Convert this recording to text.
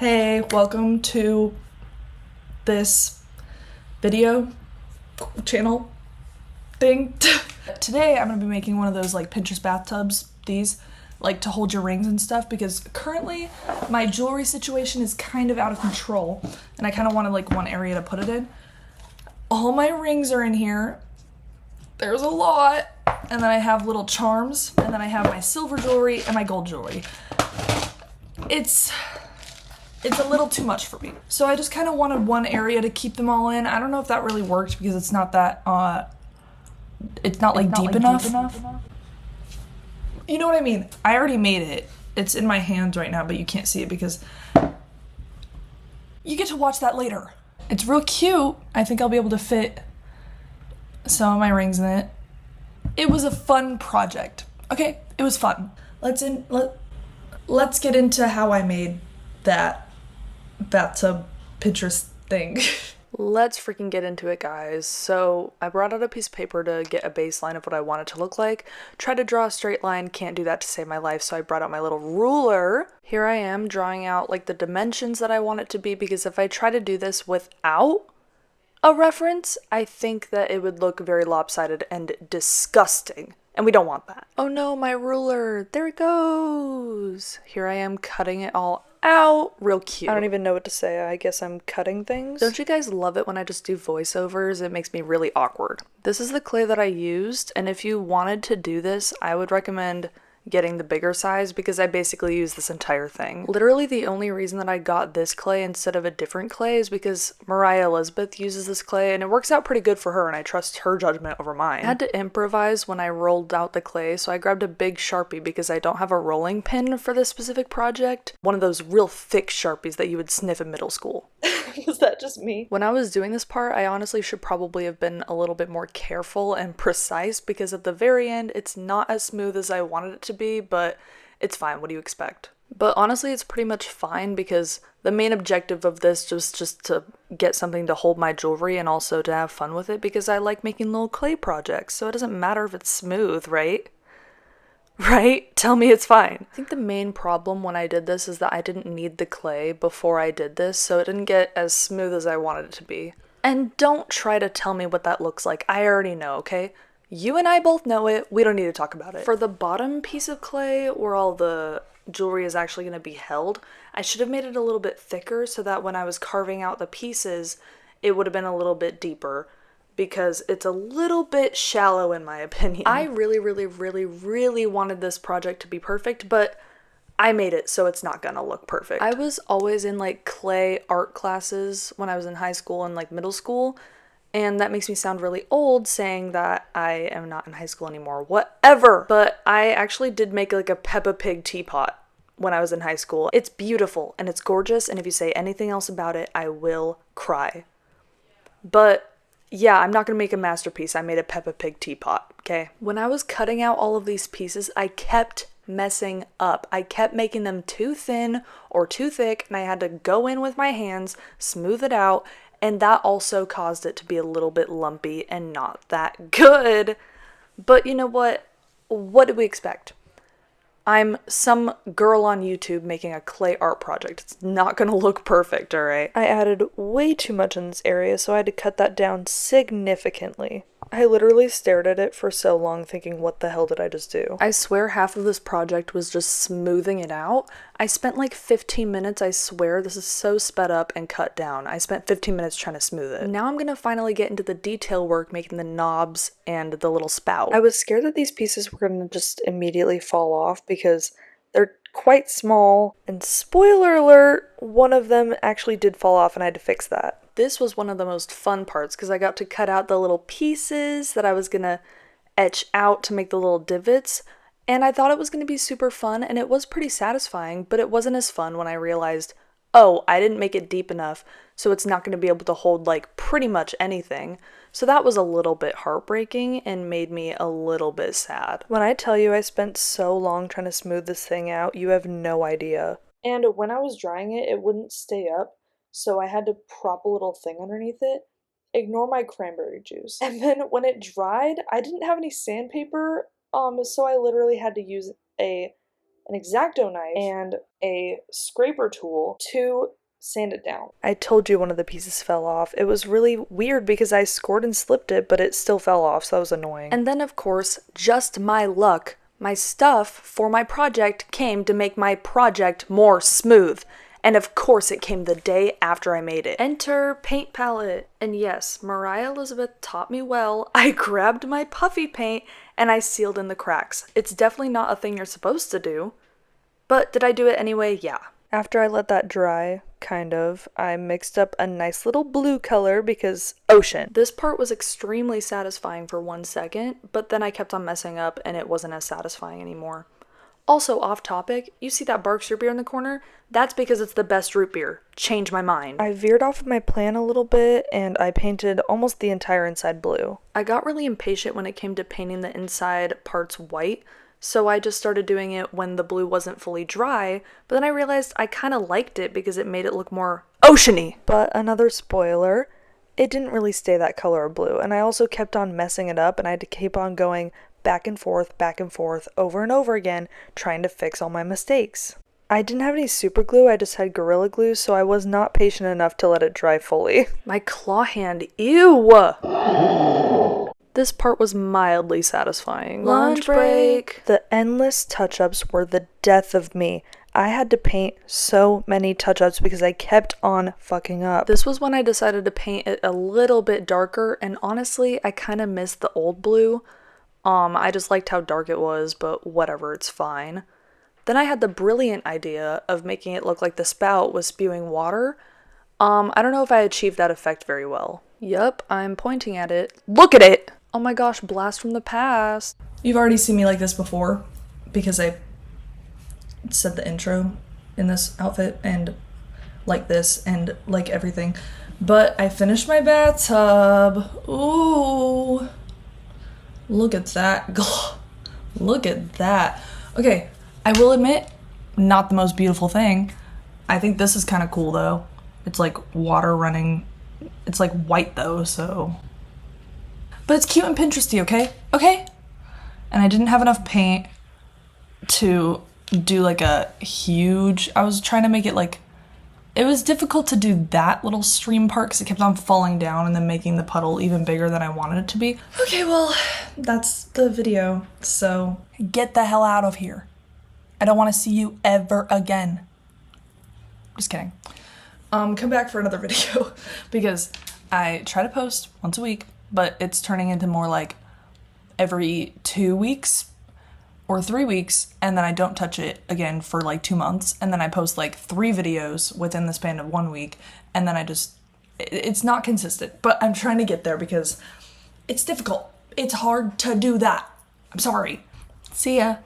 Hey, welcome to this video channel thing. Today I'm gonna be making one of those like Pinterest bathtubs, these like to hold your rings and stuff, because currently my jewelry situation is kind of out of control and I kind of wanted like one area to put it in. All my rings are in here. There's a lot. And then I have little charms, and then I have my silver jewelry and my gold jewelry. It's a little too much for me. So I just kind of wanted one area to keep them all in. I don't know if that really worked because it's not that, it's not deep enough. You know what I mean? I already made it. It's in my hands right now, but you can't see it because you get to watch that later. It's real cute. I think I'll be able to fit some of my rings in it. It was a fun project. Okay, it was fun. Let's get into how I made that bathtub Pinterest thing. Let's freaking get into it, guys. So I brought out a piece of paper to get a baseline of what I want it to look like. Tried to draw a straight line, can't do that to save my life, so I brought out my little ruler. Here I am drawing out like the dimensions that I want it to be, because if I try to do this without a reference, I think that it would look very lopsided and disgusting. And we don't want that. Oh no, my ruler. There it goes. Here I am cutting it all out. Real cute. I don't even know what to say. I guess I'm cutting things. Don't you guys love it when I just do voiceovers? It makes me really awkward. This is the clay that I used, and if you wanted to do this, I would recommend getting the bigger size because I basically use this entire thing. Literally the only reason that I got this clay instead of a different clay is because Mariah Elizabeth uses this clay and it works out pretty good for her, and I trust her judgment over mine. I had to improvise when I rolled out the clay, so I grabbed a big Sharpie because I don't have a rolling pin for this specific project. One of those real thick Sharpies that you would sniff in middle school. Was that just me? When I was doing this part, I honestly should probably have been a little bit more careful and precise, because at the very end, it's not as smooth as I wanted it to be, but it's fine. What do you expect? But honestly, it's pretty much fine because the main objective of this was just to get something to hold my jewelry and also to have fun with it, because I like making little clay projects, so it doesn't matter if it's smooth, right? Right? Tell me it's fine. I think the main problem when I did this is that I didn't need the clay before I did this, so it didn't get as smooth as I wanted it to be. And don't try to tell me what that looks like. I already know, okay? You and I both know it. We don't need to talk about it. For the bottom piece of clay, where all the jewelry is actually going to be held, I should have made it a little bit thicker so that when I was carving out the pieces, it would have been a little bit deeper, because it's a little bit shallow in my opinion. I really wanted this project to be perfect, but I made it, so it's not gonna look perfect. I was always in like clay art classes when I was in high school and like middle school, and that makes me sound really old saying that I am not in high school anymore, whatever. But I actually did make like a Peppa Pig teapot when I was in high school. It's beautiful and it's gorgeous, and if you say anything else about it, I will cry. But yeah, I'm not gonna make a masterpiece. I made a Peppa Pig teapot, okay? When I was cutting out all of these pieces, I kept messing up. I kept making them too thin or too thick, and I had to go in with my hands, smooth it out, and that also caused it to be a little bit lumpy and not that good. But you know what? What did we expect? I'm some girl on YouTube making a clay art project. It's not gonna look perfect, alright? I added way too much in this area, so I had to cut that down significantly. I literally stared at it for so long thinking, what the hell did I just do? I swear half of this project was just smoothing it out. I spent like 15 minutes, I swear, this is so sped up and cut down. I spent 15 minutes trying to smooth it. Now I'm gonna finally get into the detail work, making the knobs and the little spout. I was scared that these pieces were gonna just immediately fall off because they're quite small, and spoiler alert, one of them actually did fall off and I had to fix that. This was one of the most fun parts because I got to cut out the little pieces that I was gonna etch out to make the little divots, and I thought it was gonna be super fun, and it was pretty satisfying, but it wasn't as fun when I realized, oh, I didn't make it deep enough, so it's not gonna be able to hold like pretty much anything. So that was a little bit heartbreaking and made me a little bit sad. When I tell you I spent so long trying to smooth this thing out, you have no idea. And when I was drying it, it wouldn't stay up, so I had to prop a little thing underneath it. Ignore my cranberry juice. And then when it dried, I didn't have any sandpaper, so I literally had to use a an X-Acto knife, and a scraper tool to sand it down. I told you one of the pieces fell off. It was really weird because I scored and slipped it, but it still fell off, so that was annoying. And then, of course, just my luck, my stuff for my project came to make my project more smooth. And of course it came the day after I made it. Enter paint palette. And yes, Mariah Elizabeth taught me well. I grabbed my puffy paint and I sealed in the cracks. It's definitely not a thing you're supposed to do. But did I do it anyway? Yeah. After I let that dry, kind of, I mixed up a nice little blue color because ocean. This part was extremely satisfying for 1 second, but then I kept on messing up and it wasn't as satisfying anymore. Also, off topic, you see that Barks root beer in the corner? That's because it's the best root beer. Change my mind. I veered off of my plan a little bit and I painted almost the entire inside blue. I got really impatient when it came to painting the inside parts white, so I just started doing it when the blue wasn't fully dry, but then I realized I kind of liked it because it made it look more oceany. But another spoiler, it didn't really stay that color of blue, and I also kept on messing it up and I had to keep on going back and forth, over and over again, trying to fix all my mistakes. I didn't have any super glue, I just had Gorilla Glue, so I was not patient enough to let it dry fully. My claw hand, ew! This part was mildly satisfying. Lunch break! The endless touch-ups were the death of me. I had to paint so many touch-ups because I kept on fucking up. This was when I decided to paint it a little bit darker, and honestly, I kind of missed the old blue. I just liked how dark it was, but whatever, it's fine. Then I had the brilliant idea of making it look like the spout was spewing water. I don't know if I achieved that effect very well. Yup, I'm pointing at it. Look at it! Oh my gosh, blast from the past. You've already seen me like this before because I said the intro in this outfit and like this and like everything. But I finished my bathtub. Ooh. Look at that. Look at that. Okay, I will admit, not the most beautiful thing. I think this is kind of cool though. It's like water running. It's like white though, so. But it's cute and Pinteresty, okay? Okay? And I didn't have enough paint to do like a huge, I was trying to make it like, it was difficult to do that little stream part because it kept on falling down and then making the puddle even bigger than I wanted it to be. Okay, well, that's the video, so get the hell out of here. I don't want to see you ever again. Just kidding. Come back for another video because I try to post once a week, but it's turning into more like every 2 weeks or 3 weeks, and then I don't touch it again for like 2 months, and then I post like 3 videos within the span of 1 week, and then it's not consistent, but I'm trying to get there because it's difficult. It's hard to do that. I'm sorry. See ya.